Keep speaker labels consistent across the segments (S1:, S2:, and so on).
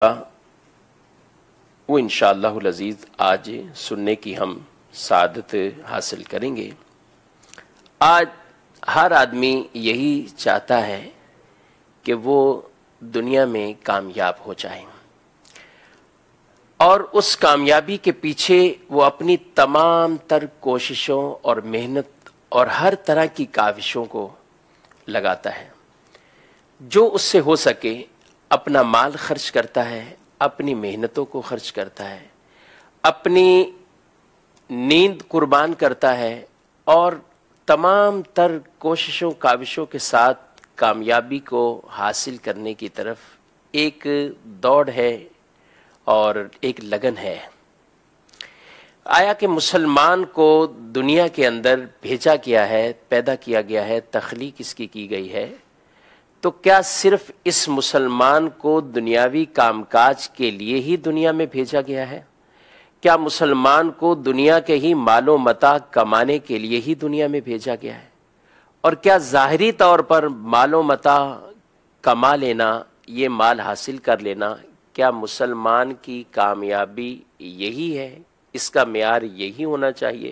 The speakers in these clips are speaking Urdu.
S1: وہ انشاءاللہ العزیز آج سننے کی ہم سعادت حاصل کریں گے۔ آج ہر آدمی یہی چاہتا ہے کہ وہ دنیا میں کامیاب ہو جائے، اور اس کامیابی کے پیچھے وہ اپنی تمام تر کوششوں اور محنت اور ہر طرح کی کاوشوں کو لگاتا ہے۔ جو اس سے ہو سکے اپنا مال خرچ کرتا ہے، اپنی محنتوں کو خرچ کرتا ہے، اپنی نیند قربان کرتا ہے، اور تمام تر کوششوں کاوشوں کے ساتھ کامیابی کو حاصل کرنے کی طرف ایک دوڑ ہے اور ایک لگن ہے۔ آیا کہ مسلمان کو دنیا کے اندر بھیجا گیا ہے، پیدا کیا گیا ہے، تخلیق اس کی گئی ہے، تو کیا صرف اس مسلمان کو دنیاوی کام کاج کے لیے ہی دنیا میں بھیجا گیا ہے؟ کیا مسلمان کو دنیا کے ہی مال و متاع کمانے کے لیے ہی دنیا میں بھیجا گیا ہے؟ اور کیا ظاہری طور پر مال و متاع کما لینا، یہ مال حاصل کر لینا، کیا مسلمان کی کامیابی یہی ہے؟ اس کا معیار یہی ہونا چاہیے؟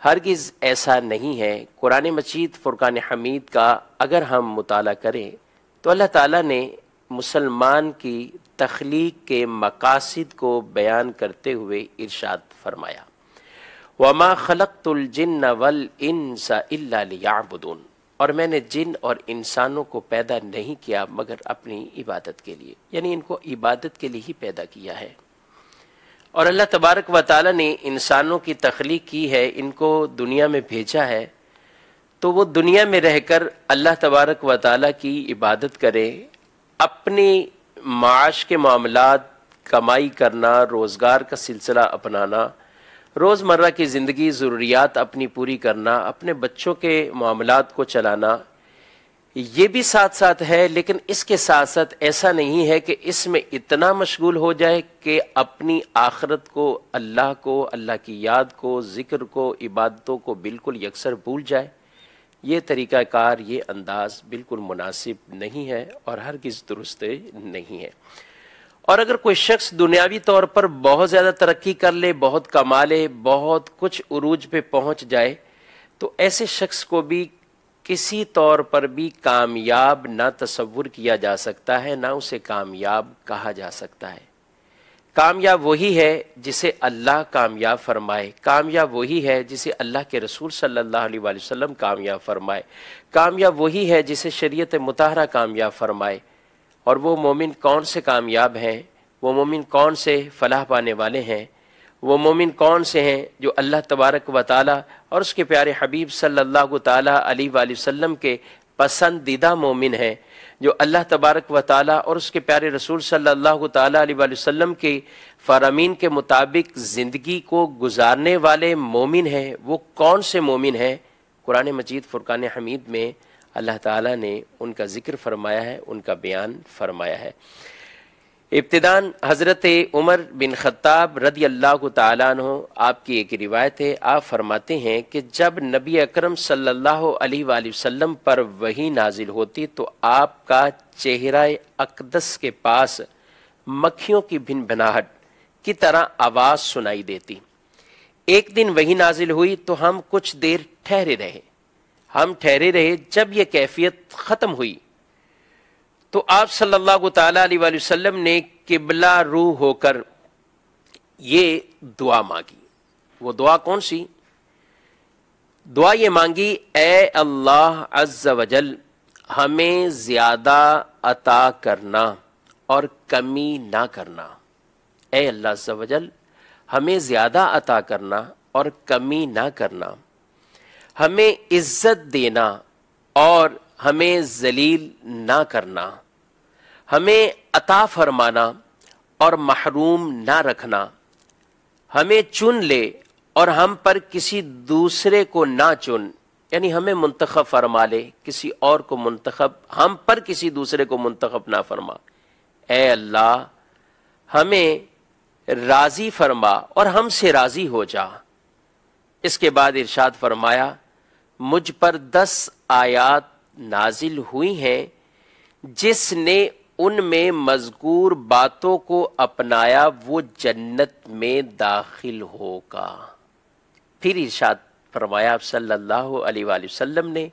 S1: ہرگز ایسا نہیں ہے۔ قرآن مجید فرقان حمید کا اگر ہم مطالعہ کریں تو اللہ تعالیٰ نے مسلمان کی تخلیق کے مقاصد کو بیان کرتے ہوئے ارشاد فرمایا، وَمَا خَلَقْتُ الْجِنَّ وَالْإِنسَ إِلَّا لِيَعْبُدُونَ، اور میں نے جن اور انسانوں کو پیدا نہیں کیا مگر اپنی عبادت کے لیے، یعنی ان کو عبادت کے لیے ہی پیدا کیا ہے۔ اور اللہ تبارک و تعالیٰ نے انسانوں کی تخلیق کی ہے، ان کو دنیا میں بھیجا ہے، تو وہ دنیا میں رہ کر اللہ تبارک و تعالیٰ کی عبادت کرے، اپنی معاش کے معاملات، کمائی کرنا، روزگار کا سلسلہ اپنانا، روزمرہ کی زندگی ضروریات اپنی پوری کرنا، اپنے بچوں کے معاملات کو چلانا، یہ بھی ساتھ ساتھ ہے، لیکن اس کے ساتھ ساتھ ایسا نہیں ہے کہ اس میں اتنا مشغول ہو جائے کہ اپنی آخرت کو، اللہ کی یاد کو، ذکر کو، عبادتوں کو بالکل یکسر بھول جائے۔ یہ طریقہ کار، یہ انداز بالکل مناسب نہیں ہے اور ہرگز درست نہیں ہے۔ اور اگر کوئی شخص دنیاوی طور پر بہت زیادہ ترقی کر لے، بہت کما لے، بہت کچھ عروج پہ پہنچ جائے، تو ایسے شخص کو بھی کسی طور پر بھی کامیاب نہ تصور کیا جا سکتا ہے، نہ اسے کامیاب کہا جا سکتا ہے۔ کامیاب وہی ہے جسے اللہ کامیاب فرمائے، کامیاب وہی ہے جسے اللہ کے رسول صلی اللہ علیہ وآلہ وسلم کامیاب فرمائے، کامیاب وہی ہے جسے شریعت مطہرہ کامیاب فرمائے۔ اور وہ مومن کون سے کامیاب ہیں، وہ مومن کون سے فلاح پانے والے ہیں، وہ مومن کون سے ہیں جو اللہ تبارک و تعالیٰ اور اس کے پیارے حبیب صلی اللہ تعالیٰ علیہ وآلہ وسلم کے پسندیدہ مومن ہیں، جو اللہ تبارک و تعالیٰ اور اس کے پیارے رسول صلی اللہ تعالیٰ علیہ وآلہ وسلم کے فرامین کے مطابق زندگی کو گزارنے والے مومن ہیں۔ وہ کون سے مومن ہیں؟ قرآن مجید فرقان حمید میں اللہ تعالیٰ نے ان کا ذکر فرمایا ہے، ان کا بیان فرمایا ہے۔ ابتداً حضرت عمر بن خطاب رضی اللہ تعالیٰ عنہ، آپ کی ایک روایت ہے، آپ فرماتے ہیں کہ جب نبی اکرم صلی اللہ علیہ وآلہ وسلم پر وحی نازل ہوتی تو آپ کا چہرہ اقدس کے پاس مکھیوں کی بھن بھناہٹ کی طرح آواز سنائی دیتی۔ ایک دن وحی نازل ہوئی تو ہم کچھ دیر ٹھہرے رہے، جب یہ کیفیت ختم ہوئی تو آپ صلی اللہ تعالیٰ علیہ وآلہ وسلم نے قبلہ رو ہو کر یہ دعا مانگی۔ وہ دعا کون سی؟ دعا یہ مانگی، اے اللہ عز و جل، ہمیں زیادہ عطا کرنا اور کمی نہ کرنا۔ اے اللہ عز و جل، ہمیں زیادہ عطا کرنا اور کمی نہ کرنا، ہمیں عزت دینا اور ہمیں ذلیل نہ کرنا، ہمیں عطا فرمانا اور محروم نہ رکھنا، ہمیں چن لے اور ہم پر کسی دوسرے کو نہ چن، یعنی ہمیں منتخب فرما لے، کسی اور کو منتخب، ہم پر کسی دوسرے کو منتخب نہ فرما۔ اے اللہ، ہمیں راضی فرما اور ہم سے راضی ہو جا۔ اس کے بعد ارشاد فرمایا، مجھ پر 10 آیات نازل ہوئی ہیں جس نے ان میں مذکور باتوں کو اپنایا وہ جنت میں داخل ہوگا۔ پھر ارشاد فرمایا آپ صلی اللہ علیہ وآلہ وسلم نے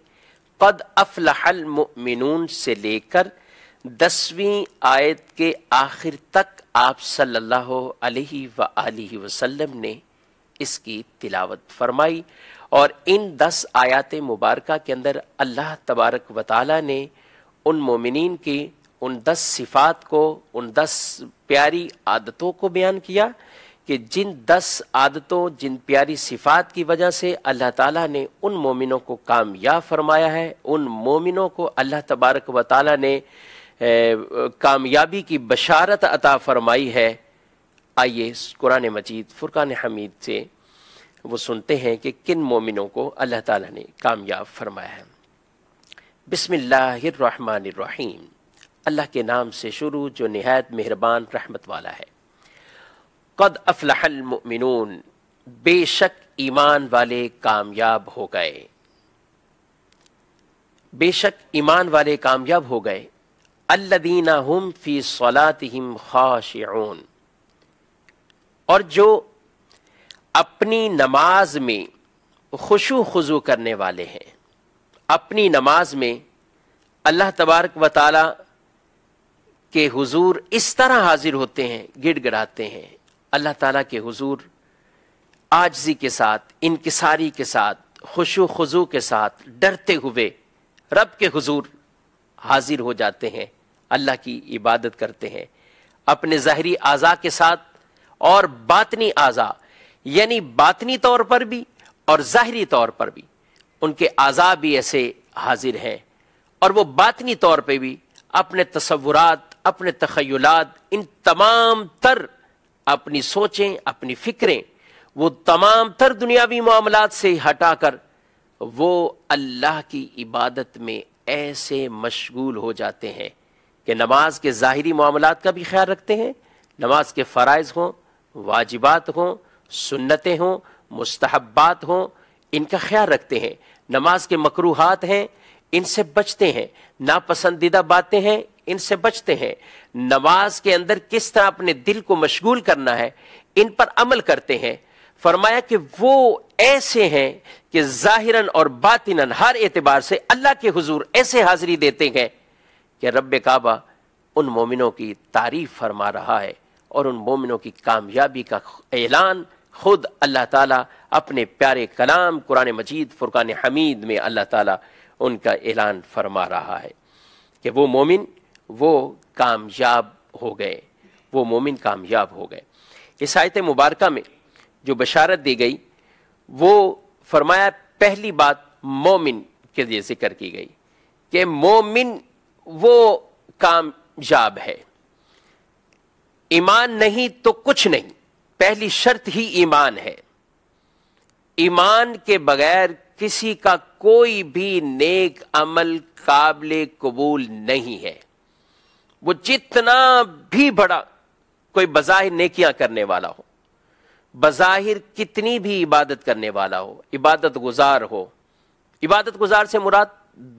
S1: قد افلح المؤمنون سے لے کر 10ویں آیت کے آخر تک آپ صلی اللہ علیہ وآلہ وسلم نے اس کی تلاوت فرمائی، اور ان 10 آیات مبارکہ کے اندر اللہ تبارک و تعالی نے ان مومنین کی ان 10 صفات کو، ان 10 پیاری عادتوں کو بیان کیا کہ جن 10 عادتوں، جن پیاری صفات کی وجہ سے اللہ تعالیٰ نے ان مومنوں کو کامیاب فرمایا ہے، ان مومنوں کو اللہ تبارک و تعالیٰ نے کامیابی کی بشارت عطا فرمائی ہے۔ آئیے قرآن مجید فرقان حمید سے وہ سنتے ہیں کہ کن مومنوں کو اللہ تعالیٰ نے کامیاب فرمایا ہے۔ بسم اللہ الرحمن الرحیم، اللہ کے نام سے شروع جو نہایت مہربان رحمت والا ہے۔ قد افلح المؤمنون، بے شک ایمان والے کامیاب ہو گئے، بے شک ایمان والے کامیاب ہو گئے۔ الذین هم فی صلاتهم خاشعون، اور جو اپنی نماز میں خشوع خضوع کرنے والے ہیں، اپنی نماز میں اللہ تبارک و تعالی کے حضور اس طرح حاضر ہوتے ہیں، گڑ گڑاتے ہیں، اللہ تعالیٰ کے حضور عاجزی کے ساتھ، انکساری کے ساتھ، خشوع خضوع کے ساتھ، ڈرتے ہوئے رب کے حضور حاضر ہو جاتے ہیں، اللہ کی عبادت کرتے ہیں اپنے ظاہری اعضاء کے ساتھ اور باطنی اعضاء، یعنی باطنی طور پر بھی اور ظاہری طور پر بھی ان کے اعضاء بھی ایسے حاضر ہیں، اور وہ باطنی طور پہ بھی اپنے تصورات، اپنے تخیلات، ان تمام تر اپنی سوچیں، اپنی فکریں، وہ تمام تر دنیاوی معاملات سے ہٹا کر وہ اللہ کی عبادت میں ایسے مشغول ہو جاتے ہیں کہ نماز کے ظاہری معاملات کا بھی خیال رکھتے ہیں، نماز کے فرائض ہوں، واجبات ہوں، سنتیں ہوں، مستحبات ہوں، ان کا خیال رکھتے ہیں، نماز کے مکروہات ہیں ان سے بچتے ہیں، ناپسندیدہ باتیں ہیں ان سے بچتے ہیں، نماز کے اندر کس طرح اپنے دل کو مشغول کرنا ہے ان پر عمل کرتے ہیں۔ فرمایا کہ وہ ایسے ہیں کہ ظاہراً اور باطناً ہر اعتبار سے اللہ کے حضور ایسے حاضری دیتے ہیں کہ رب کعبہ ان مومنوں کی تعریف فرما رہا ہے، اور ان مومنوں کی کامیابی کا اعلان خود اللہ تعالیٰ اپنے پیارے کلام قرآن مجید فرقان حمید میں اللہ تعالیٰ ان کا اعلان فرما رہا ہے کہ وہ مومن وہ کامیاب ہو گئے، وہ مومن کامیاب ہو گئے۔ اس آیت مبارکہ میں جو بشارت دی گئی وہ فرمایا پہلی بات مومن کے لیے ذکر کی گئی کہ مومن وہ کامیاب ہے، ایمان نہیں تو کچھ نہیں، پہلی شرط ہی ایمان ہے، ایمان کے بغیر کسی کا کوئی بھی نیک عمل قابل قبول نہیں ہے، وہ جتنا بھی بڑا کوئی بظاہر نیکیاں کرنے والا ہو، بظاہر کتنی بھی عبادت کرنے والا ہو، عبادت گزار ہو، عبادت گزار سے مراد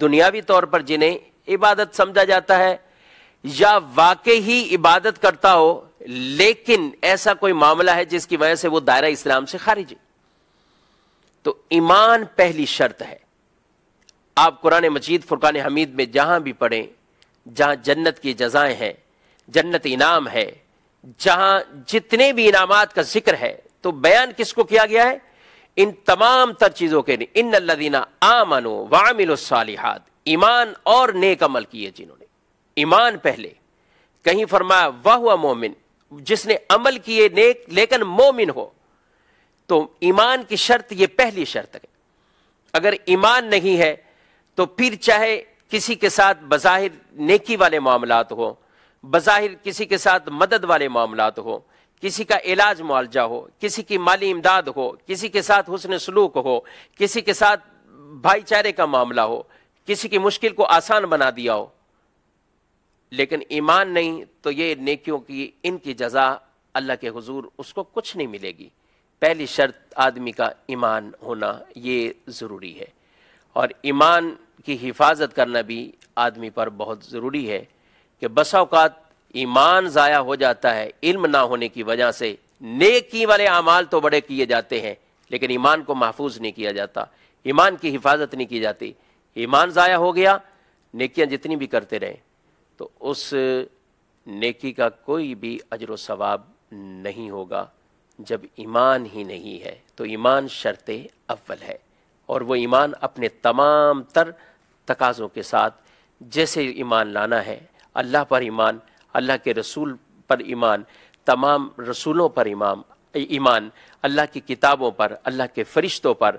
S1: دنیاوی طور پر جنہیں عبادت سمجھا جاتا ہے یا واقعی ہی عبادت کرتا ہو لیکن ایسا کوئی معاملہ ہے جس کی وجہ سے وہ دائرہ اسلام سے خارج ہے، تو ایمان پہلی شرط ہے۔ آپ قرآن مجید فرقان حمید میں جہاں بھی پڑھیں، جہاں جنت کی جزائیں ہیں، جنت انعام ہے، جہاں جتنے بھی انعامات کا ذکر ہے تو بیان کس کو کیا گیا ہے؟ ان تمام تر چیزوں کے لیے، ان الذین آمنوا وعملوا الصالحات، ایمان اور نیک عمل کیے جنہوں نے، ایمان پہلے، کہیں فرمایا وہو مومن، جس نے عمل کیے نیک لیکن مومن ہو، تو ایمان کی شرط یہ پہلی شرط ہے۔ اگر ایمان نہیں ہے تو پھر چاہے کسی کے ساتھ بظاہر نیکی والے معاملات ہو، بظاہر کسی کے ساتھ مدد والے معاملات ہو، کسی کا علاج معالجہ ہو، کسی کی مالی امداد ہو، کسی کے ساتھ حسن سلوک ہو، کسی کے ساتھ بھائی چارے کا معاملہ ہو، کسی کی مشکل کو آسان بنا دیا ہو، لیکن ایمان نہیں تو یہ نیکیوں کی ان کی جزا اللہ کے حضور اس کو کچھ نہیں ملے گی۔ پہلی شرط آدمی کا ایمان ہونا یہ ضروری ہے، اور ایمان کی حفاظت کرنا بھی آدمی پر بہت ضروری ہے کہ بسا اوقات ایمان ضائع ہو جاتا ہے علم نہ ہونے کی وجہ سے. نیکی والے اعمال تو بڑے کیے جاتے ہیں لیکن ایمان کو محفوظ نہیں کیا جاتا, ایمان کی حفاظت نہیں کی جاتی. ایمان ضائع ہو گیا, نیکیاں جتنی بھی کرتے رہیں تو اس نیکی کا کوئی بھی اجر و ثواب نہیں ہوگا جب ایمان ہی نہیں ہے. تو ایمان شرط اول ہے, اور وہ ایمان اپنے تمام تر تقاضوں کے ساتھ جیسے ایمان لانا ہے, اللہ پر ایمان, اللہ کے رسول پر ایمان, تمام رسولوں پر ایمان, اللہ کی کتابوں پر, اللہ کے فرشتوں پر,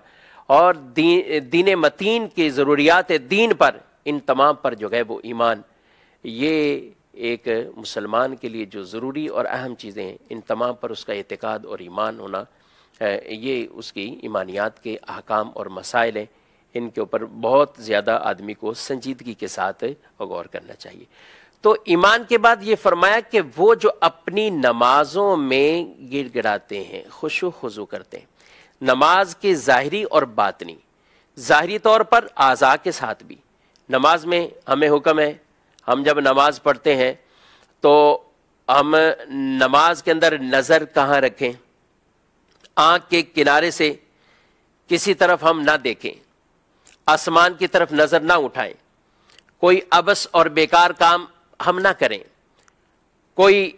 S1: اور دین متین کی ضروریات دین پر, ان تمام پر جو ہے وہ ایمان. یہ ایک مسلمان کے لیے جو ضروری اور اہم چیزیں ہیں, ان تمام پر اس کا اعتقاد اور ایمان ہونا, یہ اس کی ایمانیات کے احکام اور مسائل ہیں. ان کے اوپر بہت زیادہ آدمی کو سنجیدگی کے ساتھ غور کرنا چاہیے. تو ایمان کے بعد یہ فرمایا کہ وہ جو اپنی نمازوں میں گڑ گڑاتے ہیں, خشوع خضوع کرتے ہیں, نماز کے ظاہری اور باطنی. ظاہری طور پر اعضاء کے ساتھ بھی نماز میں ہمیں حکم ہے, ہم جب نماز پڑھتے ہیں تو ہم نماز کے اندر نظر کہاں رکھیں, آنکھ کے کنارے سے کسی طرف ہم نہ دیکھیں, آسمان کی طرف نظر نہ اٹھائیں, کوئی عبث اور بیکار کام ہم نہ کریں, کوئی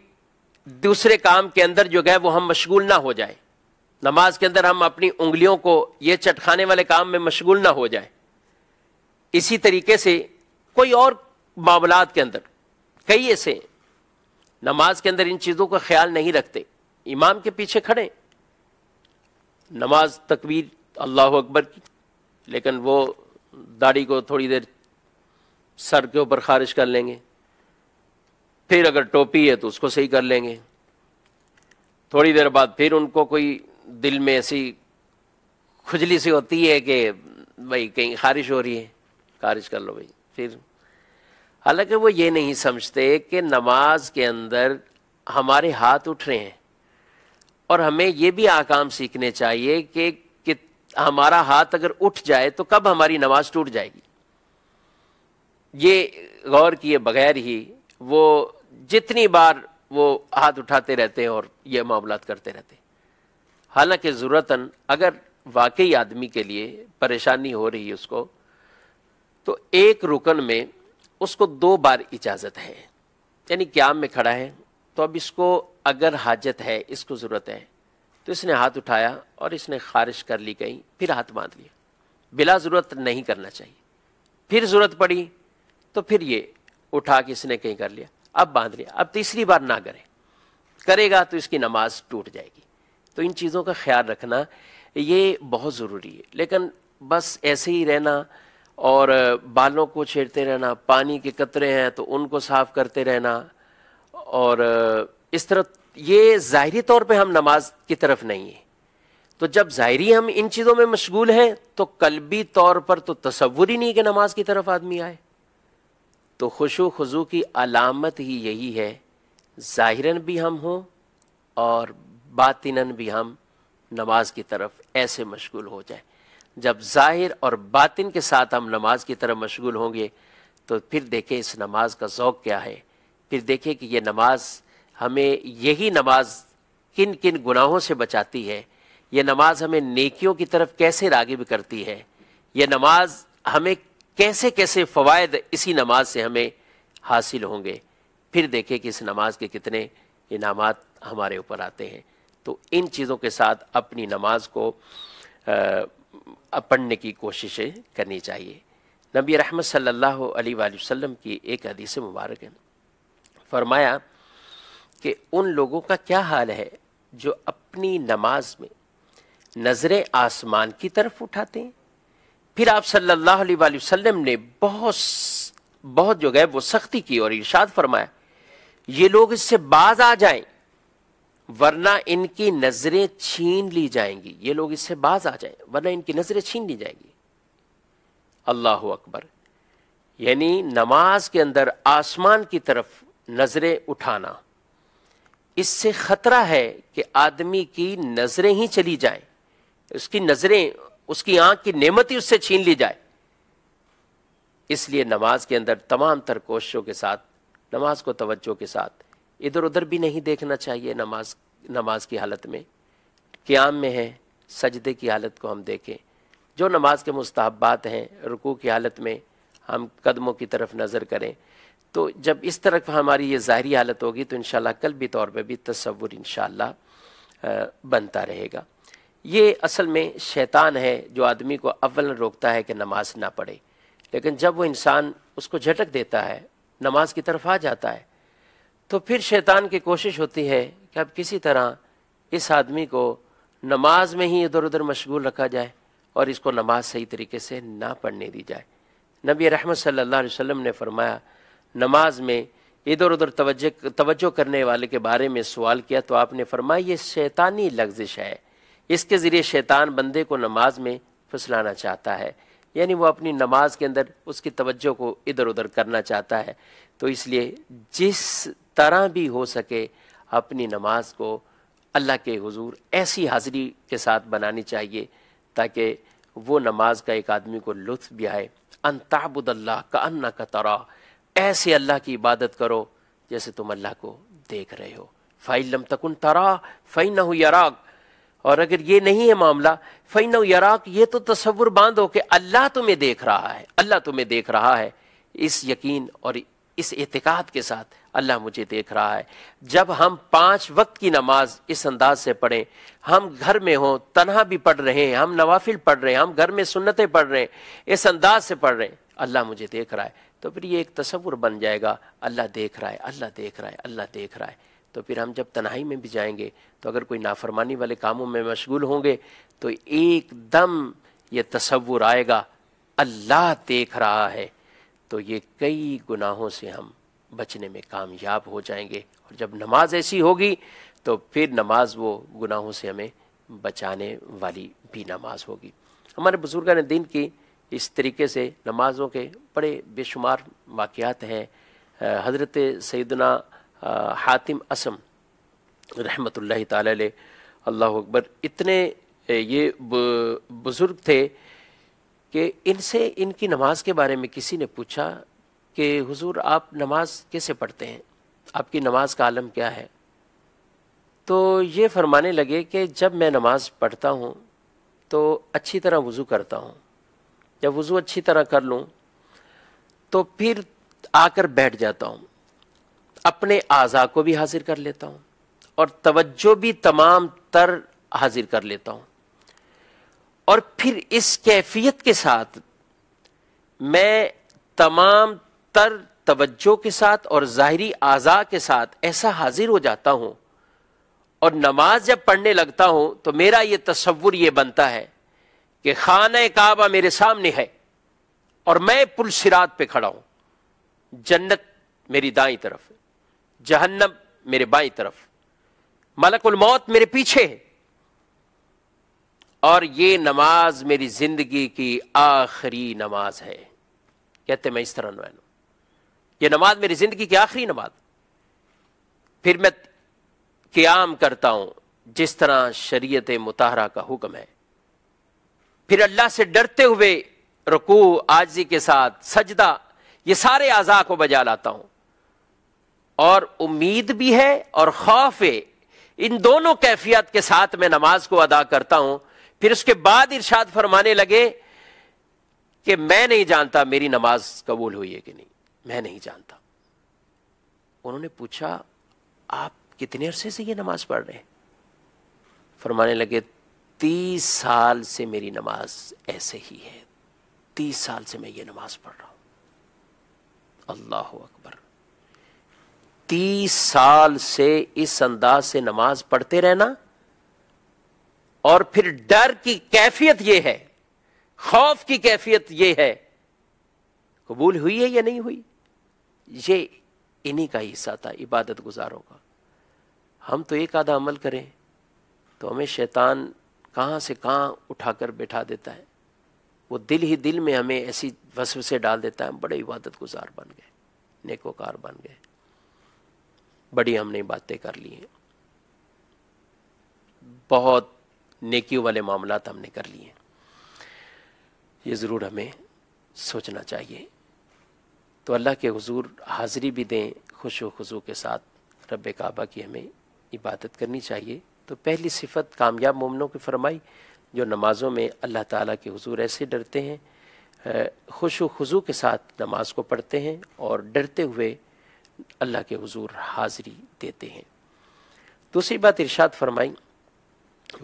S1: دوسرے کام کے اندر جو ہے وہ ہم مشغول نہ ہو جائیں. نماز کے اندر ہم اپنی انگلیوں کو یہ چٹکھانے والے کام میں مشغول نہ ہو جائیں. اسی طریقے سے کوئی اور معاملات کے اندر کئی ایسے نماز کے اندر ان چیزوں کا خیال نہیں رکھتے, امام کے پیچھے کھڑے, نماز تکبیر اللہ اکبر کی, لیکن وہ داڑھی کو تھوڑی دیر سر کے اوپر خارج کر لیں گے, پھر اگر ٹوپی ہے تو اس کو صحیح کر لیں گے, تھوڑی دیر بعد پھر ان کو کوئی دل میں ایسی کھجلی سی ہوتی ہے کہ بھائی کہیں خارش ہو رہی ہے, خارج کر لو بھائی. پھر حالانکہ وہ یہ نہیں سمجھتے کہ نماز کے اندر ہمارے ہاتھ اٹھ رہے ہیں, اور ہمیں یہ بھی احکام سیکھنے چاہیے کہ ہمارا ہاتھ اگر اٹھ جائے تو کب ہماری نماز ٹوٹ جائے گی. یہ غور کیے بغیر ہی وہ جتنی بار وہ ہاتھ اٹھاتے رہتے ہیں اور یہ معاملات کرتے رہتے ہیں. حالانکہ ضرورتاً اگر واقعی آدمی کے لیے پریشانی ہو رہی ہے اس کو, تو ایک رکن میں اس کو 2 بار اجازت ہے. یعنی قیام میں کھڑا ہے تو اب اس کو اگر حاجت ہے, اس کو ضرورت ہے, تو اس نے ہاتھ اٹھایا اور اس نے خارش کر لی کہیں, پھر ہاتھ باندھ لیا, بلا ضرورت نہیں کرنا چاہیے. پھر ضرورت پڑی تو پھر یہ اٹھا کے اس نے کہیں کر لیا, اب باندھ لیا, اب تیسری بار نہ کرے گا تو اس کی نماز ٹوٹ جائے گی. تو ان چیزوں کا خیال رکھنا یہ بہت ضروری ہے. لیکن بس ایسے ہی رہنا اور بالوں کو چھیڑتے رہنا, پانی کے قطرے ہیں تو ان کو صاف کرتے رہنا, اور اس طرح یہ ظاہری طور پہ ہم نماز کی طرف نہیں ہیں. تو جب ظاہری ہم ان چیزوں میں مشغول ہیں تو قلبی طور پر تو تصور ہی نہیں کہ نماز کی طرف آدمی آئے. تو خشوع خضوع کی علامت ہی یہی ہے, ظاہراً بھی ہم ہوں اور باطناً بھی ہم نماز کی طرف ایسے مشغول ہو جائیں. جب ظاہر اور باطن کے ساتھ ہم نماز کی طرف مشغول ہوں گے تو پھر دیکھیں اس نماز کا ذوق کیا ہے, پھر دیکھیں کہ یہ نماز ہمیں, یہی نماز کن کن گناہوں سے بچاتی ہے, یہ نماز ہمیں نیکیوں کی طرف کیسے راغب کرتی ہے, یہ نماز ہمیں کیسے کیسے فوائد اسی نماز سے ہمیں حاصل ہوں گے. پھر دیکھیں کہ اس نماز کے کتنے انعامات ہمارے اوپر آتے ہیں. تو ان چیزوں کے ساتھ اپنی نماز کو پڑھنے کی کوششیں کرنی چاہیے. نبی رحمت صلی اللہ علیہ وآلہ وسلم کی ایک حدیث مبارک ہے, فرمایا کہ ان لوگوں کا کیا حال ہے جو اپنی نماز میں نظریں آسمان کی طرف اٹھاتے ہیں. پھر آپ صلی اللہ علیہ وآلہ وسلم نے بہت جو ہے وہ سختی کی اور ارشاد فرمایا, یہ لوگ اس سے باز آ جائیں ورنہ ان کی نظریں چھین لی جائیں گی. یہ لوگ اس سے باز آ جائیں ورنہ ان کی نظریں چھین لی جائیں گی. اللہ اکبر. یعنی نماز کے اندر آسمان کی طرف نظریں اٹھانا, اس سے خطرہ ہے کہ آدمی کی نظریں ہی چلی جائیں, اس کی نظریں, اس کی آنکھ کی نعمت ہی اس سے چھین لی جائے. اس لیے نماز کے اندر تمام تر کوششوں کے ساتھ نماز کو توجہ کے ساتھ، ادھر ادھر بھی نہیں دیکھنا چاہیے نماز کی حالت میں، قیام میں ہے سجدے کی حالت کو ہم دیکھیں، جو نماز کے مستحبات ہیں رکوع کی حالت میں ہم قدموں کی طرف نظر کریں. تو جب اس طرح ہماری یہ ظاہری حالت ہوگی تو انشاءاللہ قلبی طور پہ بھی تصور انشاءاللہ بنتا رہے گا. یہ اصل میں شیطان ہے جو آدمی کو اول روکتا ہے کہ نماز نہ پڑھے، لیکن جب وہ انسان اس کو جھٹک دیتا ہے، نماز کی طرف آ جاتا ہے، تو پھر شیطان کی کوشش ہوتی ہے کہ اب کسی طرح اس آدمی کو نماز میں ہی ادھر ادھر مشغول رکھا جائے اور اس کو نماز صحیح طریقے سے نہ پڑھنے دی جائے. نبی رحمت صلی اللہ علیہ وسلم نے فرمایا، نماز میں ادھر ادھر توجہ کرنے والے کے بارے میں سوال کیا تو آپ نے فرمایا یہ شیطانی لغزش ہے، اس کے ذریعے شیطان بندے کو نماز میں پھسلانا چاہتا ہے، یعنی وہ اپنی نماز کے اندر اس کی توجہ کو ادھر ادھر کرنا چاہتا ہے. تو اس لیے جس طرح بھی ہو سکے اپنی نماز کو اللہ کے حضور ایسی حاضری کے ساتھ بنانی چاہیے تاکہ وہ نماز کا ایک آدمی کو لطف بھی آئے. ان تعبد اللہ کأنک تراہ، ایسے اللہ کی عبادت کرو جیسے تم اللہ کو دیکھ رہے ہو. فإن لم تکن تراہ فإنہ یراک، اور اگر یہ نہیں ہے معاملہ فإنہ یراک، یہ تو تصور باندھو کہ اللہ تمہیں دیکھ رہا ہے، اللہ تمہیں دیکھ رہا ہے. اس یقین اور اس اعتقاد کے ساتھ اللہ مجھے دیکھ رہا ہے. جب ہم 5 وقت کی نماز اس انداز سے پڑھیں، ہم گھر میں ہوں تنہا بھی پڑھ رہے ہیں، ہم نوافل پڑھ رہے ہیں، ہم گھر میں سنتیں پڑھ رہے ہیں، اس انداز سے پڑھ رہے ہیں اللہ مجھے دیکھ رہا ہے، تو پھر یہ ایک تصور بن جائے گا اللہ دیکھ رہا ہے، اللہ دیکھ رہا ہے، اللہ دیکھ رہا ہے. تو پھر ہم جب تنہائی میں بھی جائیں گے تو اگر کوئی نافرمانی والے کاموں میں مشغول ہوں گے تو ایک دم یہ تصور آئے گا اللہ دیکھ رہا ہے، تو یہ کئی گناہوں سے ہم بچنے میں کامیاب ہو جائیں گے. اور جب نماز ایسی ہوگی تو پھر نماز وہ گناہوں سے ہمیں بچانے والی بھی نماز ہوگی. ہمارے بزرگان دین کی اس طریقے سے نمازوں کے بڑے بے شمار واقعات ہیں. حضرت سیدنا حاتم اسم رحمۃ اللہ تعالی علیہ، اللہ اکبر، اتنے یہ بزرگ تھے کہ ان سے ان کی نماز کے بارے میں کسی نے پوچھا کہ حضور آپ نماز کیسے پڑھتے ہیں، آپ کی نماز کا عالم کیا ہے؟ تو یہ فرمانے لگے کہ جب میں نماز پڑھتا ہوں تو اچھی طرح وضو کرتا ہوں، جب وضو اچھی طرح کر لوں تو پھر آ کر بیٹھ جاتا ہوں، اپنے اعضاء کو بھی حاضر کر لیتا ہوں اور توجہ بھی تمام تر حاضر کر لیتا ہوں، اور پھر اس کیفیت کے ساتھ میں تمام تر توجہ کے ساتھ اور ظاہری اعضاء کے ساتھ ایسا حاضر ہو جاتا ہوں، اور نماز جب پڑھنے لگتا ہوں تو میرا یہ تصور یہ بنتا ہے کہ خانہ کعبہ میرے سامنے ہے اور میں پل صراط پہ کھڑا ہوں، جنت میری دائیں طرف، جہنم میرے بائیں طرف، ملک الموت میرے پیچھے ہے، اور یہ نماز میری زندگی کی آخری نماز ہے. کہتے میں اس طرح نوائن ہوں، یہ نماز میری زندگی کی آخری نماز. پھر میں قیام کرتا ہوں جس طرح شریعت مطہرہ کا حکم ہے، پھر اللہ سے ڈرتے ہوئے رکوع، عاجزی کے ساتھ سجدہ، یہ سارے اعضاء کو بجا لاتا ہوں، اور امید بھی ہے اور خوف ہے، ان دونوں کیفیت کے ساتھ میں نماز کو ادا کرتا ہوں. پھر اس کے بعد ارشاد فرمانے لگے کہ میں نہیں جانتا میری نماز قبول ہوئی ہے کہ نہیں، میں نہیں جانتا. انہوں نے پوچھا آپ کتنے عرصے سے یہ نماز پڑھ رہے ہیں؟ فرمانے لگے 30 سال سے میری نماز ایسے ہی ہے، 30 سال سے میں یہ نماز پڑھ رہا ہوں. اللہ اکبر، 30 سال سے اس انداز سے نماز پڑھتے رہنا، اور پھر ڈر کی کیفیت یہ ہے، خوف کی کیفیت یہ ہے، قبول ہوئی ہے یا نہیں ہوئی. یہ انہی کا حصہ تھا عبادت گزاروں کا. ہم تو ایک آدھا عمل کریں تو ہمیں شیطان کہاں سے کہاں اٹھا کر بیٹھا دیتا ہے، وہ دل ہی دل میں ہمیں ایسی وسوسے ڈال دیتا ہے، ہم بڑے عبادت گزار بن گئے، نیکوکار بن گئے، بڑی ہم نے باتیں کر لی ہیں، بہت نیکیوں والے معاملات ہم نے کر لیے. یہ ضرور ہمیں سوچنا چاہیے. تو اللہ کے حضور حاضری بھی دیں، خشوع خضوع کے ساتھ رب کعبہ کی ہمیں عبادت کرنی چاہیے۔ تو پہلی صفت کامیاب مومنوں کی فرمائی، جو نمازوں میں اللہ تعالیٰ کے حضور ایسے ڈرتے ہیں، خشوع خضوع کے ساتھ نماز کو پڑھتے ہیں اور ڈرتے ہوئے اللہ کے حضور حاضری دیتے ہیں۔ دوسری بات ارشاد فرمائی،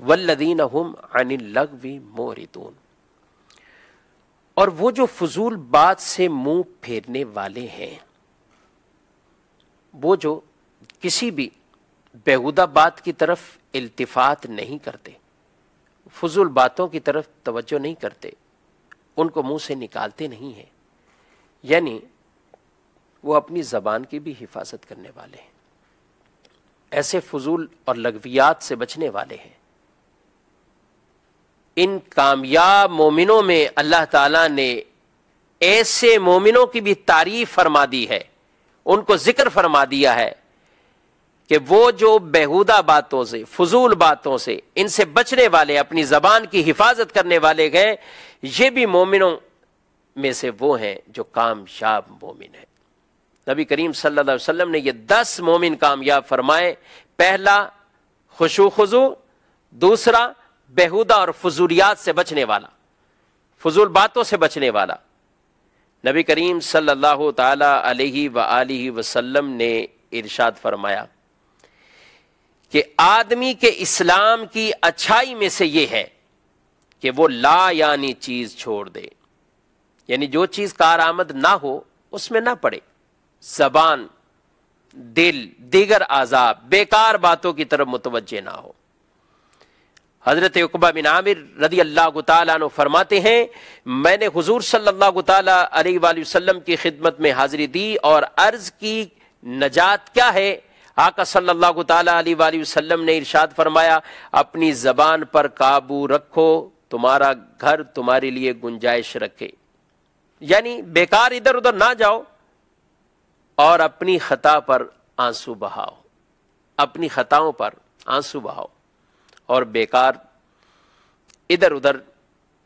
S1: والذین هم عن اللغو معرضون، اور وہ جو فضول بات سے منہ پھیرنے والے ہیں، وہ جو کسی بھی بیہودہ بات کی طرف التفات نہیں کرتے، فضول باتوں کی طرف توجہ نہیں کرتے، ان کو منہ سے نکالتے نہیں ہیں، یعنی وہ اپنی زبان کی بھی حفاظت کرنے والے ہیں، ایسے فضول اور لغویات سے بچنے والے ہیں۔ ان کامیاب مومنوں میں اللہ تعالیٰ نے ایسے مومنوں کی بھی تعریف فرما دی ہے، ان کو ذکر فرما دیا ہے کہ وہ جو بیہودہ باتوں سے، فضول باتوں سے، ان سے بچنے والے، اپنی زبان کی حفاظت کرنے والے گئے، یہ بھی مومنوں میں سے وہ ہیں جو کامیاب مومن ہیں۔ نبی کریم صلی اللہ علیہ وسلم نے یہ 10 مومن کامیاب فرمائے۔ پہلا خشوع خضوع، دوسرا بیہودہ اور فضولیات سے بچنے والا، فضول باتوں سے بچنے والا۔ نبی کریم صلی اللہ تعالی علیہ وآلہ وسلم نے ارشاد فرمایا کہ آدمی کے اسلام کی اچھائی میں سے یہ ہے کہ وہ لا یعنی چیز چھوڑ دے، یعنی جو چیز کارآمد نہ ہو اس میں نہ پڑے، زبان، دل، دیگر اعضاء بیکار باتوں کی طرف متوجہ نہ ہو۔ حضرت عقبہ بن عامر رضی اللہ تعالیٰ عنہ فرماتے ہیں، میں نے حضور صلی اللہ تعالیٰ علیہ وآلہ وسلم کی خدمت میں حاضری دی اور عرض کی نجات کیا ہے؟ آقا صلی اللہ تعالیٰ علیہ وآلہ وسلم نے ارشاد فرمایا، اپنی زبان پر قابو رکھو، تمہارا گھر تمہارے لیے گنجائش رکھے، یعنی بیکار ادھر ادھر نہ جاؤ، اور اپنی خطا پر آنسو بہاؤ، اپنی خطاؤں پر آنسو بہاؤ اور بیکار ادھر ادھر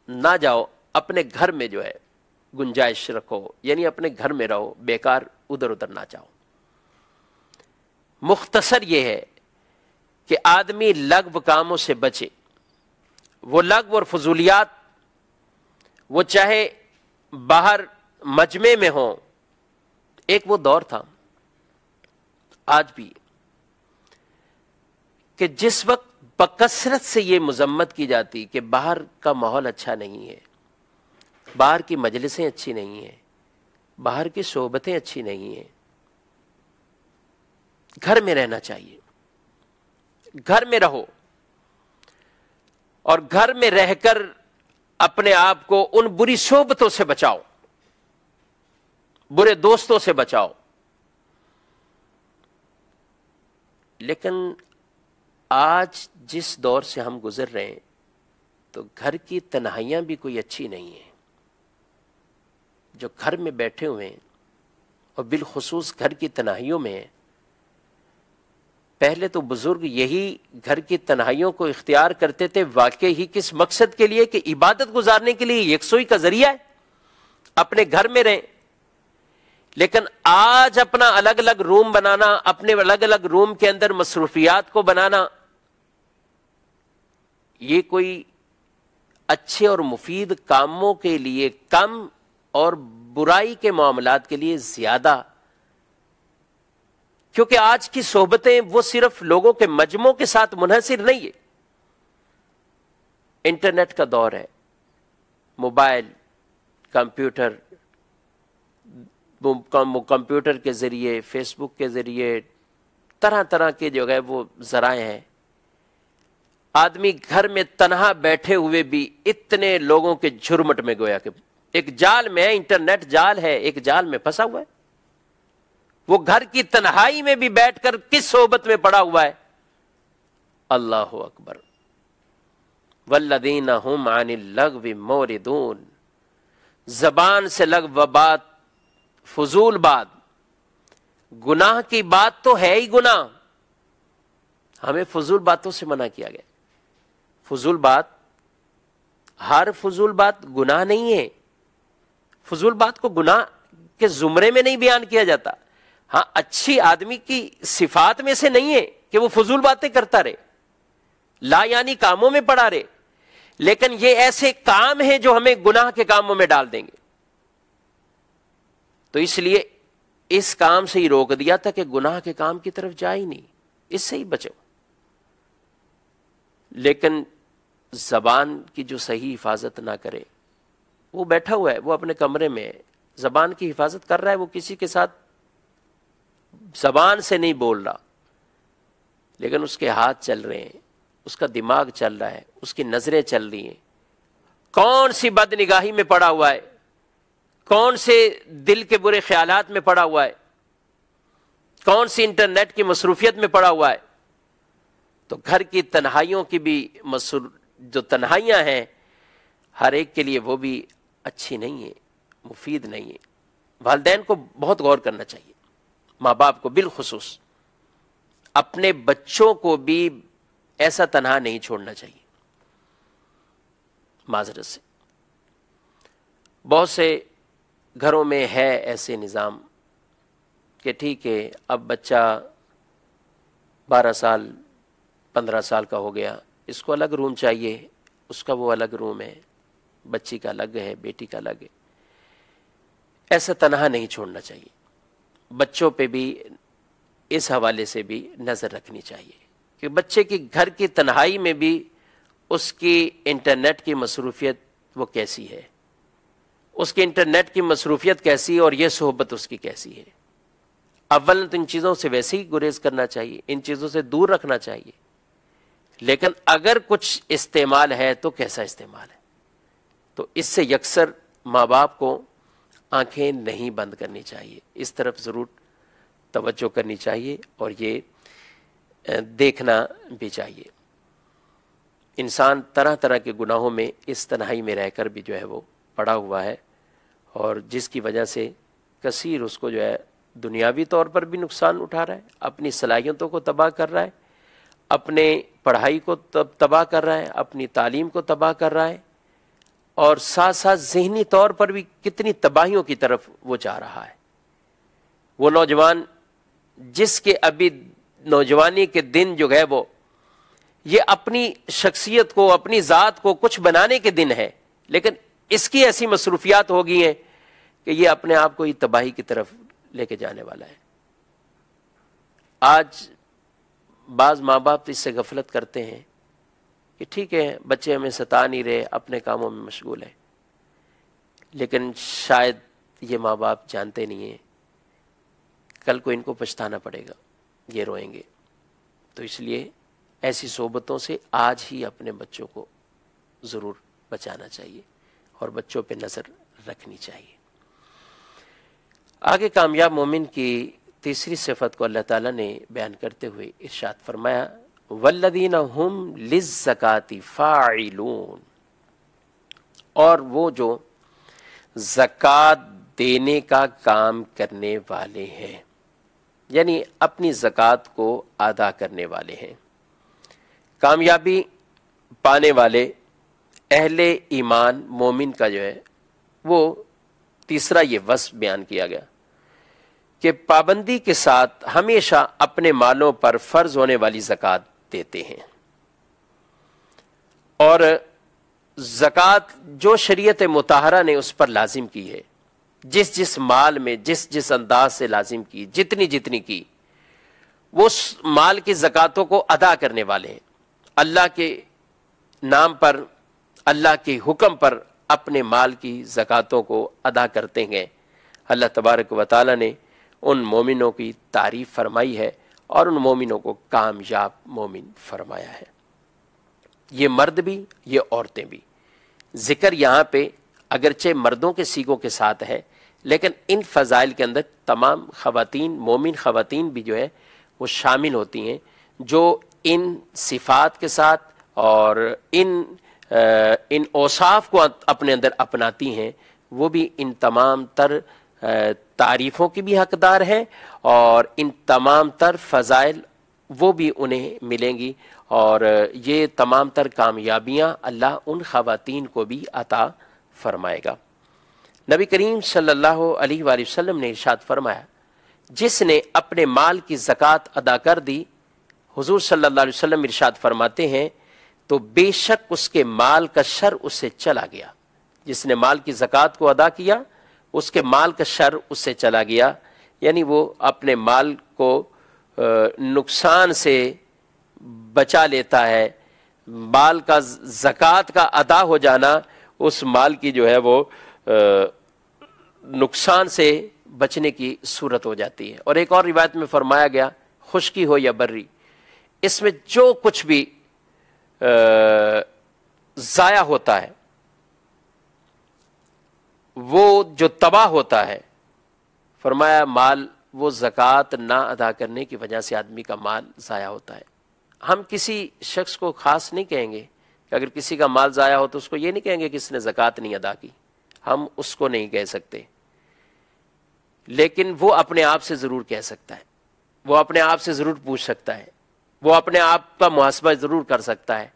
S1: نہ جاؤ، اپنے گھر میں جو ہے گنجائش رکھو، یعنی اپنے گھر میں رہو، بیکار ادھر ادھر نہ جاؤ۔ مختصر یہ ہے کہ آدمی لغو کاموں سے بچے، وہ لغو اور فضولیات وہ چاہے باہر مجمع میں ہوں۔ ایک وہ دور تھا، آج بھی، کہ جس وقت بکثرت سے یہ مذمت کی جاتی کہ باہر کا ماحول اچھا نہیں ہے، باہر کی مجلسیں اچھی نہیں ہیں، باہر کی صحبتیں اچھی نہیں ہیں، گھر میں رہنا چاہیے، گھر میں رہو اور گھر میں رہ کر اپنے آپ کو ان بری صحبتوں سے بچاؤ، برے دوستوں سے بچاؤ۔ لیکن آج جس دور سے ہم گزر رہے ہیں تو گھر کی تنہائیاں بھی کوئی اچھی نہیں ہیں۔ جو گھر میں بیٹھے ہوئے ہیں اور بالخصوص گھر کی تنہائیوں میں ہیں، پہلے تو بزرگ یہی گھر کی تنہائیوں کو اختیار کرتے تھے واقعی ہی کس مقصد کے لیے؟ کہ عبادت گزارنے کے لیے، یکسوئی کا ذریعہ ہے، اپنے گھر میں رہیں۔ لیکن آج اپنا الگ الگ روم بنانا، اپنے الگ الگ روم کے اندر مصروفیات کو بنانا، یہ کوئی اچھے اور مفید کاموں کے لیے کم اور برائی کے معاملات کے لیے زیادہ، کیونکہ آج کی صحبتیں وہ صرف لوگوں کے مجموعوں کے ساتھ منحصر نہیں ہے۔ انٹرنیٹ کا دور ہے، موبائل، کمپیوٹر، کمپیوٹر کے ذریعے، فیس بک کے ذریعے، طرح طرح کے جو ہے وہ ذرائع ہیں۔ آدمی گھر میں تنہا بیٹھے ہوئے بھی اتنے لوگوں کے جھرمٹ میں گویا کہ ایک جال میں ہے، انٹرنیٹ جال ہے، ایک جال میں پھنسا ہوا ہے۔ وہ گھر کی تنہائی میں بھی بیٹھ کر کس صحبت میں پڑا ہوا ہے؟ اللہ اکبر۔ والذین هم عن اللغو معرضون، زبان سے لغو بات، فضول بات، گناہ کی بات تو ہے ہی گناہ، ہمیں فضول باتوں سے منع کیا گیا۔ فضول بات، ہر فضول بات گناہ نہیں ہے، فضول بات کو گناہ کے زمرے میں نہیں بیان کیا جاتا، ہاں اچھی آدمی کی صفات میں سے نہیں ہے کہ وہ فضول باتیں کرتا رہے، لا یعنی کاموں میں پڑا رہے، لیکن یہ ایسے کام ہیں جو ہمیں گناہ کے کاموں میں ڈال دیں گے، تو اس لیے اس کام سے ہی روک دیا تھا کہ گناہ کے کام کی طرف جا ہی نہیں، اس سے ہی بچو۔ لیکن زبان کی جو صحیح حفاظت نہ کرے، وہ بیٹھا ہوا ہے، وہ اپنے کمرے میں ہے، زبان کی حفاظت کر رہا ہے، وہ کسی کے ساتھ زبان سے نہیں بول رہا، لیکن اس کے ہاتھ چل رہے ہیں، اس کا دماغ چل رہا ہے، اس کی نظریں چل رہی ہیں، کون سی بد نگاہی میں پڑا ہوا ہے، کون سے دل کے برے خیالات میں پڑا ہوا ہے، کون سی انٹرنیٹ کی مصروفیت میں پڑا ہوا ہے۔ تو گھر کی تنہائیوں کی بھی جو تنہائیاں ہیں ہر ایک کے لیے وہ بھی اچھی نہیں ہے، مفید نہیں ہے۔ والدین کو بہت غور کرنا چاہیے، ماں باپ کو بالخصوص اپنے بچوں کو بھی ایسا تنہا نہیں چھوڑنا چاہیے۔ معذرت سے بہت سے گھروں میں ہے ایسے نظام کہ ٹھیک ہے اب بچہ 12 سال 15 سال کا ہو گیا، اس کو الگ روم چاہیے، اس کا وہ الگ روم ہے، بچی کا الگ ہے، بیٹی کا الگ ہے۔ ایسا تنہا نہیں چھوڑنا چاہیے، بچوں پہ بھی اس حوالے سے بھی نظر رکھنی چاہیے کہ بچے کی گھر کی تنہائی میں بھی اس کی انٹرنیٹ کی مصروفیت وہ کیسی ہے، اس کی انٹرنیٹ کی مصروفیت کیسی ہے اور یہ صحبت اس کی کیسی ہے۔ اول تو ان چیزوں سے ویسے ہی گریز کرنا چاہیے، ان چیزوں سے دور رکھنا چاہیے، لیکن اگر کچھ استعمال ہے تو کیسا استعمال ہے، تو اس سے یکسر ماں باپ کو آنکھیں نہیں بند کرنی چاہیے، اس طرف ضرور توجہ کرنی چاہیے اور یہ دیکھنا بھی چاہیے۔ انسان طرح طرح کے گناہوں میں اس تنہائی میں رہ کر بھی جو ہے وہ پڑا ہوا ہے، اور جس کی وجہ سے کثیر اس کو جو ہے دنیاوی طور پر بھی نقصان اٹھا رہا ہے، اپنی صلاحیتوں کو تباہ کر رہا ہے، اپنے پڑھائی کو تباہ کر رہا ہے، اپنی تعلیم کو تباہ کر رہا ہے، اور ساتھ ساتھ ذہنی طور پر بھی کتنی تباہیوں کی طرف وہ جا رہا ہے۔ وہ نوجوان جس کے ابھی نوجوانی کے دن جو ہے وہ یہ اپنی شخصیت کو، اپنی ذات کو کچھ بنانے کے دن ہے، لیکن اس کی ایسی مصروفیات ہو گئی ہیں کہ یہ اپنے آپ کو ہی تباہی کی طرف لے کے جانے والا ہے۔ آج بعض ماں باپ اس سے غفلت کرتے ہیں کہ ٹھیک ہے بچے ہمیں ستا نہیں رہے، اپنے کاموں میں مشغول ہیں، لیکن شاید یہ ماں باپ جانتے نہیں ہیں کل کو ان کو پچھتانا پڑے گا، یہ روئیں گے۔ تو اس لیے ایسی صحبتوں سے آج ہی اپنے بچوں کو ضرور بچانا چاہیے اور بچوں پہ نظر رکھنی چاہیے۔ آگے کامیاب مومن کی تیسری صفت کو اللہ تعالیٰ نے بیان کرتے ہوئے ارشاد فرمایا والذین ہم للزکاۃ فاعلون، اور وہ جو زکوٰۃ دینے کا کام کرنے والے ہیں، یعنی اپنی زکوٰۃ کو ادا کرنے والے ہیں۔ کامیابی پانے والے اہل ایمان مومن کا جو ہے وہ تیسرا یہ وصف بیان کیا گیا کہ پابندی کے ساتھ ہمیشہ اپنے مالوں پر فرض ہونے والی زکوٰۃ دیتے ہیں، اور زکوٰۃ جو شریعت مطہرہ نے اس پر لازم کی ہے، جس جس مال میں جس جس انداز سے لازم کی، جتنی جتنی کی، وہ اس مال کی زکوٰۃوں کو ادا کرنے والے ہیں، اللہ کے نام پر، اللہ کے حکم پر اپنے مال کی زکوٰۃوں کو ادا کرتے ہیں۔ اللہ تبارک و تعالی نے ان مومنوں کی تعریف فرمائی ہے اور ان مومنوں کو کامیاب مومن فرمایا ہے، یہ مرد بھی یہ عورتیں بھی۔ ذکر یہاں پہ اگرچہ مردوں کے صیغوں کے ساتھ ہے، لیکن ان فضائل کے اندر تمام خواتین، مومن خواتین بھی جو ہے وہ شامل ہوتی ہیں، جو ان صفات کے ساتھ اور ان اوصاف کو اپنے اندر اپناتی ہیں، وہ بھی ان تمام تر تعریفوں کی بھی حقدار ہیں، اور ان تمام تر فضائل وہ بھی انہیں ملیں گی، اور یہ تمام تر کامیابیاں اللہ ان خواتین کو بھی عطا فرمائے گا۔ نبی کریم صلی اللہ علیہ وآلہ وسلم نے ارشاد فرمایا جس نے اپنے مال کی زکوٰۃ ادا کر دی، حضور صلی اللہ علیہ وسلم ارشاد فرماتے ہیں تو بے شک اس کے مال کا شر اس سے چلا گیا۔ جس نے مال کی زکوٰۃ کو ادا کیا اس کے مال کا شر اس سے چلا گیا، یعنی وہ اپنے مال کو نقصان سے بچا لیتا ہے۔ مال کا زکوٰۃ کا ادا ہو جانا اس مال کی جو ہے وہ نقصان سے بچنے کی صورت ہو جاتی ہے۔ اور ایک اور روایت میں فرمایا گیا خشکی ہو یا بری، اس میں جو کچھ بھی ضائع ہوتا ہے، وہ جو تباہ ہوتا ہے، فرمایا مال وہ زکوٰۃ نہ ادا کرنے کی وجہ سے آدمی کا مال ضائع ہوتا ہے۔ ہم کسی شخص کو خاص نہیں کہیں گے کہ اگر کسی کا مال ضائع ہو تو اس کو یہ نہیں کہیں گے کہ اس نے زکوٰۃ نہیں ادا کی، ہم اس کو نہیں کہہ سکتے، لیکن وہ اپنے آپ سے ضرور کہہ سکتا ہے، وہ اپنے آپ سے ضرور پوچھ سکتا ہے، وہ اپنے آپ کا محاسبہ ضرور کر سکتا ہے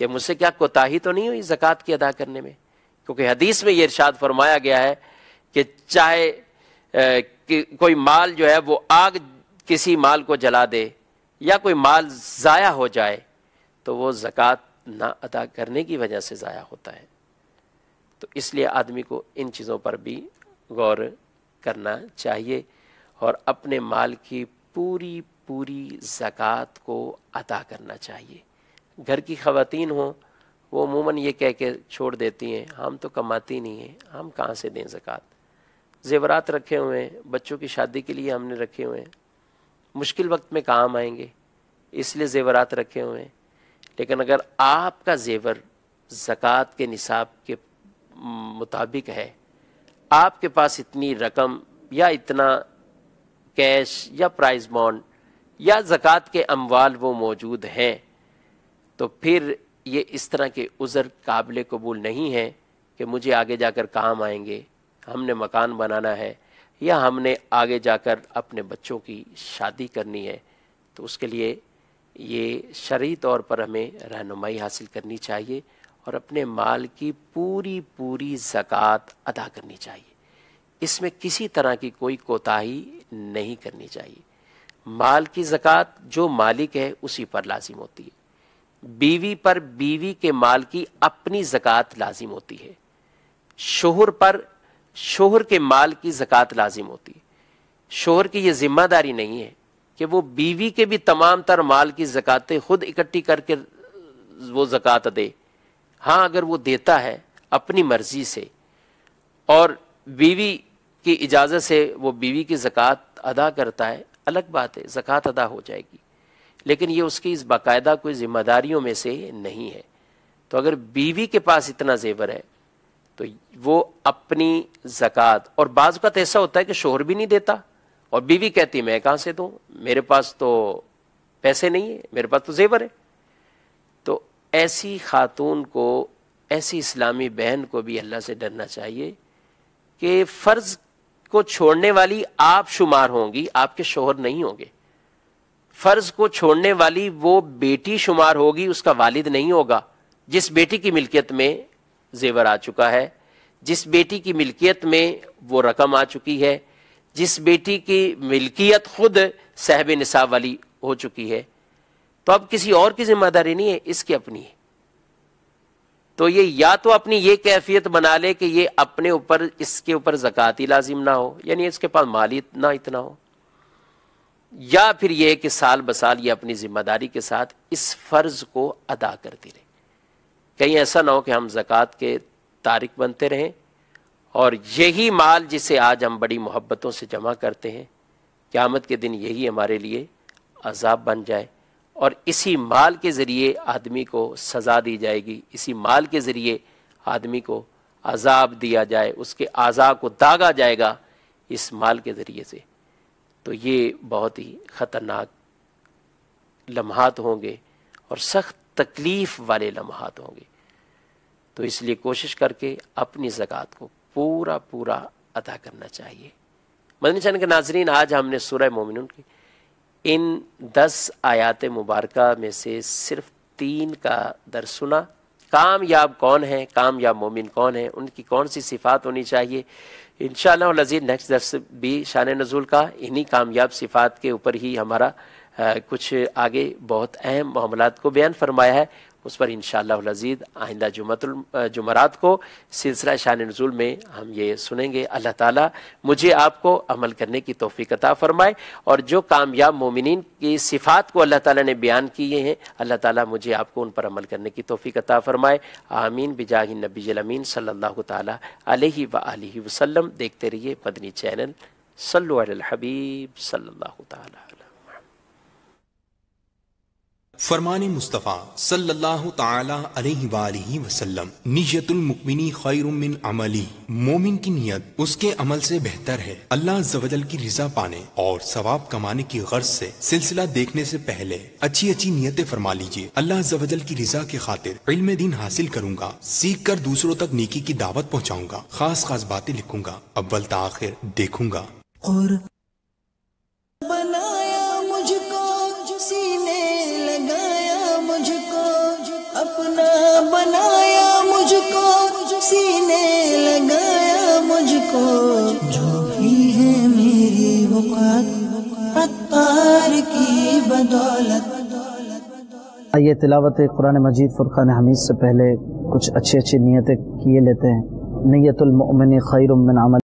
S1: کہ مجھ سے کیا کوتاہی تو نہیں ہوئی زکوٰۃ کی ادا کرنے میں، کیونکہ حدیث میں یہ ارشاد فرمایا گیا ہے کہ چاہے کوئی مال جو ہے وہ آگ کسی مال کو جلا دے یا کوئی مال ضائع ہو جائے تو وہ زکوٰۃ نہ ادا کرنے کی وجہ سے ضائع ہوتا ہے۔ تو اس لیے آدمی کو ان چیزوں پر بھی غور کرنا چاہیے اور اپنے مال کی پوری زکوٰۃ کو ادا کرنا چاہیے۔ گھر کی خواتین ہوں وہ عموماً یہ کہہ کے چھوڑ دیتی ہیں ہم تو کماتی نہیں ہیں، ہم کہاں سے دیں زکوٰۃ، زیورات رکھے ہوئے ہیں، بچوں کی شادی کے لیے ہم نے رکھے ہوئے ہیں، مشکل وقت میں کام آئیں گے اس لیے زیورات رکھے ہوئے ہیں۔ لیکن اگر آپ کا زیور زکوٰۃ کے نصاب کے مطابق ہے، آپ کے پاس اتنی رقم یا اتنا کیش یا پرائز بانڈ یا زکوٰۃ کے اموال وہ موجود ہیں، تو پھر یہ اس طرح کے عذر قابل قبول نہیں ہے کہ مجھے آگے جا کر کام آئیں گے، ہم نے مکان بنانا ہے یا ہم نے آگے جا کر اپنے بچوں کی شادی کرنی ہے، تو اس کے لیے یہ شرعی طور پر ہمیں رہنمائی حاصل کرنی چاہیے اور اپنے مال کی پوری زکوٰۃ ادا کرنی چاہیے۔ اس میں کسی طرح کی کوئی کوتاہی نہیں کرنی چاہیے۔ مال کی زکوٰۃ جو مالک ہے اسی پر لازم ہوتی ہے، بیوی پر بیوی کے مال کی اپنی زکوٰۃ لازم ہوتی ہے، شوہر پر شوہر کے مال کی زکوٰۃ لازم ہوتی ہے۔ شوہر کی یہ ذمہ داری نہیں ہے کہ وہ بیوی کے بھی تمام تر مال کی زکوٰتیں خود اکٹھی کر کے وہ زکوٰۃ دے۔ ہاں اگر وہ دیتا ہے اپنی مرضی سے اور بیوی کی اجازت سے وہ بیوی کی زکوٰۃ ادا کرتا ہے، الگ بات ہے، زکوٰۃ ادا ہو جائے گی، لیکن یہ اس کی اس باقاعدہ کوئی ذمہ داریوں میں سے نہیں ہے۔ تو اگر بیوی کے پاس اتنا زیور ہے تو وہ اپنی زکوٰۃ، اور بعض اوقات ایسا ہوتا ہے کہ شوہر بھی نہیں دیتا اور بیوی کہتی میں کہاں سے دوں، میرے پاس تو پیسے نہیں ہیں، میرے پاس تو زیور ہے، تو ایسی خاتون کو، ایسی اسلامی بہن کو بھی اللہ سے ڈرنا چاہیے کہ فرض کو چھوڑنے والی آپ شمار ہوں گی، آپ کے شوہر نہیں ہوں گے۔ فرض کو چھوڑنے والی وہ بیٹی شمار ہوگی، اس کا والد نہیں ہوگا۔ جس بیٹی کی ملکیت میں زیور آ چکا ہے، جس بیٹی کی ملکیت میں وہ رقم آ چکی ہے، جس بیٹی کی ملکیت خود صاحب نصاب والی ہو چکی ہے، تو اب کسی اور کی ذمہ داری نہیں ہے، اس کی اپنی ہے۔ تو یہ یا تو اپنی یہ کیفیت بنا لے کہ یہ اپنے اوپر، اس کے اوپر زکوٰۃ ہی لازم نہ ہو، یعنی اس کے پاس مال ہی نہ اتنا ہو، یا پھر یہ کہ سال بسال یہ اپنی ذمہ داری کے ساتھ اس فرض کو ادا کرتی رہے۔ کہیں ایسا نہ ہو کہ ہم زکوٰۃ کے تارک بنتے رہیں اور یہی مال جسے آج ہم بڑی محبتوں سے جمع کرتے ہیں، قیامت کے دن یہی ہمارے لیے عذاب بن جائے اور اسی مال کے ذریعے آدمی کو سزا دی جائے گی، اسی مال کے ذریعے آدمی کو عذاب دیا جائے، اس کے اعضاء کو داغا جائے گا اس مال کے ذریعے سے، تو یہ بہت ہی خطرناک لمحات ہوں گے اور سخت تکلیف والے لمحات ہوں گے۔ تو اس لیے کوشش کر کے اپنی زکوٰۃ کو پورا ادا کرنا چاہیے۔ مدنی چینل کے ناظرین، آج ہم نے سورہ مومنون کی ان 10 آیات مبارکہ میں سے صرف 3 کا درس سنا کامیاب کون ہے، کامیاب مومن کون ہے، ان کی کون سی صفات ہونی چاہیے، انشاءاللہ العزیز نیکسٹ درس بھی شان نزول کا انہی کامیاب صفات کے اوپر ہی ہمارا کچھ آگے بہت اہم معاملات کو بیان فرمایا ہے، اس پر انشاءاللہ العزیز آئندہ جمعرات کو سلسلہ شان نزول میں ہم یہ سنیں گے۔ اللہ تعالیٰ مجھے آپ کو عمل کرنے کی توفیق عطا فرمائے، اور جو کامیاب مومنین کی صفات کو اللہ تعالیٰ نے بیان کیے ہیں، اللہ تعالیٰ مجھے آپ کو ان پر عمل کرنے کی توفیق عطا فرمائے، آمین بجاہ النبی الامین صلی اللہ تعالیٰ علیہ وآلہ وسلم۔ دیکھتے رہیے مدنی چینل، صلو علی الحبیب صلی اللہ تعالیٰ۔
S2: فرمان مصطفیٰ صلی اللہ تعالی علیہ وآلہ وسلم، نیت المؤمنی خیر من عملی، مومن کی نیت اس کے عمل سے بہتر ہے۔ اللہ عز و جل کی رضا پانے اور ثواب کمانے کی غرض سے سلسلہ دیکھنے سے پہلے اچھی اچھی نیتیں فرما لیجئے۔ اللہ عز و جل کی رضا کی خاطر علم دین حاصل کروں گا، سیکھ کر دوسروں تک نیکی کی دعوت پہنچاؤں گا، خاص خاص باتیں لکھوں گا، اول تا آخر دیکھوں گا۔
S3: اپنا بنایا مجھ کو، سینے لگایا مجھ کو، جو بھی ہے میری وقت عطار کی بدولت۔
S4: آئیے تلاوت قرآن مجید فرقان حمید سے پہلے کچھ اچھی نیتیں کیے لیتے ہیں۔ نیت المؤمن خیر من عمل۔